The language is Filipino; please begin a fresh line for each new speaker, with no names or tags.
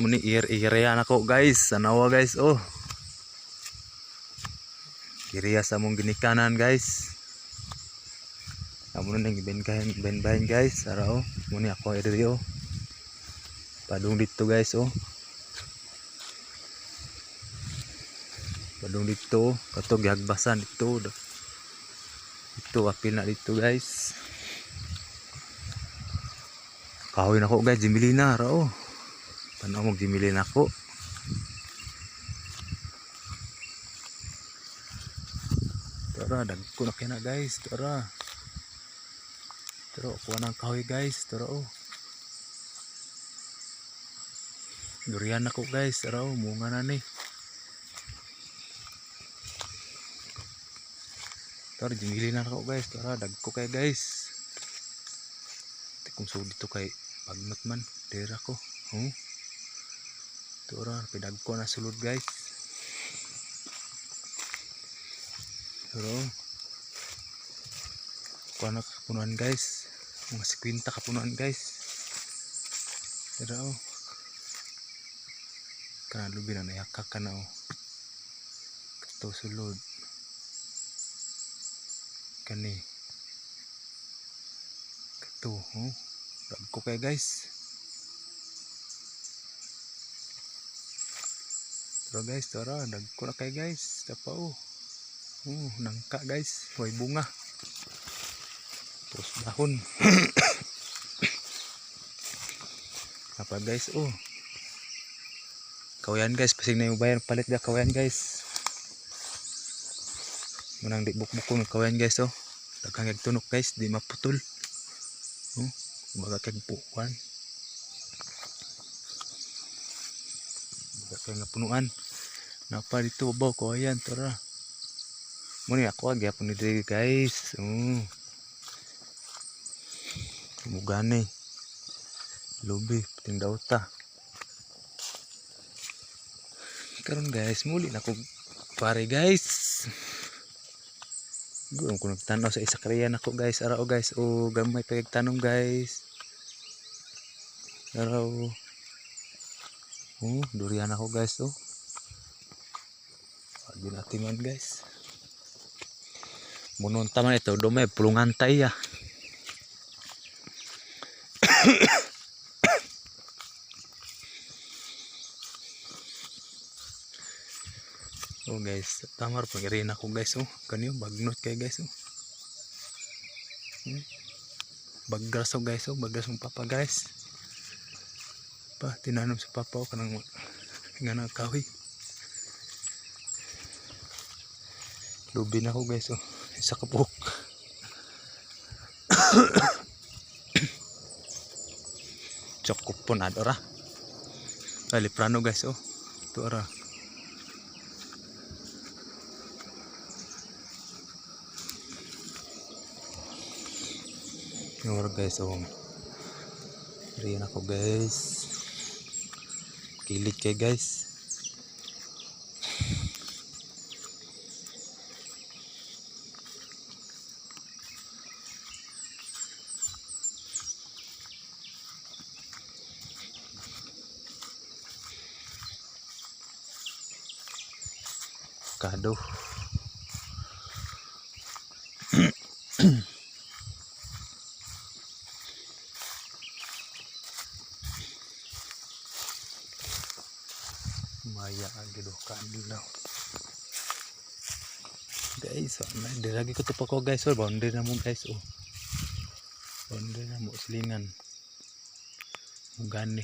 muni iriya nako guys, sanawa guys oh. Iriya sa mong ginikanan guys. Amo nang ben guys, ara oh. Muni ako iri oh. Padung dito guys oh. Padung dito, katog gihagbasan dito. Ito apil na dito guys. Kahoy na ko guys, jimili na ra oh. Tanaw mo jimili na ko. Tara, dagko na kina guys, tara. Tara, kuha ng kahoy guys, tara oh. Durian ako guys, tara oh, munga na ni. Tara, jimili na ako guys, tara, dagko kay guys. Kung so dito kay pagnot man, dera ko. Tara, pinagko na sulod guys. Tara, kuha na kapunuan guys. Mga 50 kapunuan guys. Tara oh. Kana lubi na nayakak ka na oh. Kato sulod. Kani. Kato oh. Dagko kay guys. Tara guys, tara, dagko na kay guys. Tapa oh. Nangka guys, way bunga. Terus dahon. Apa guys oh. Kawayan guys, pasig na yung bayan palit da kawayan guys. Munang di bukbukon kawayan guys oh. Daghang tunok guys, di maputol. Baga kag pukuan. Baga kag napunuan. Napa dito babaw kawayan, tara. Muni ako gyapon ni diri guys. Mugani. Lubi puting dauta. Karon guys, muli na ko pare guys. Gurong ko nagtanaw sa isa kariyan ako guys. Arao guys, gamay pagtanong guys. Arao. Durian ako guys oh. Adi natin man guys. Munon taman ito, domay pulungan tayo. Oh guys, tamar pangirin ako guys oh. Kanyo bagnot kay guys oh. Bagras oh guys oh, bagras ng papa guys. Pa tinanom sa papa oh kanang ngana kahoy. Lubi na ako guys oh. Isa ka buhok. Cukup pun adora. Liprano guys oh. Ito ara. Ngor guys oh. Riyan ako guys. Kilit kay guys. Kado. Maya agido kandilaw. Guys, ada lagi ketupak ko guys, oh boundary na mo guys oh. Boundary na mo silingan. Mugani.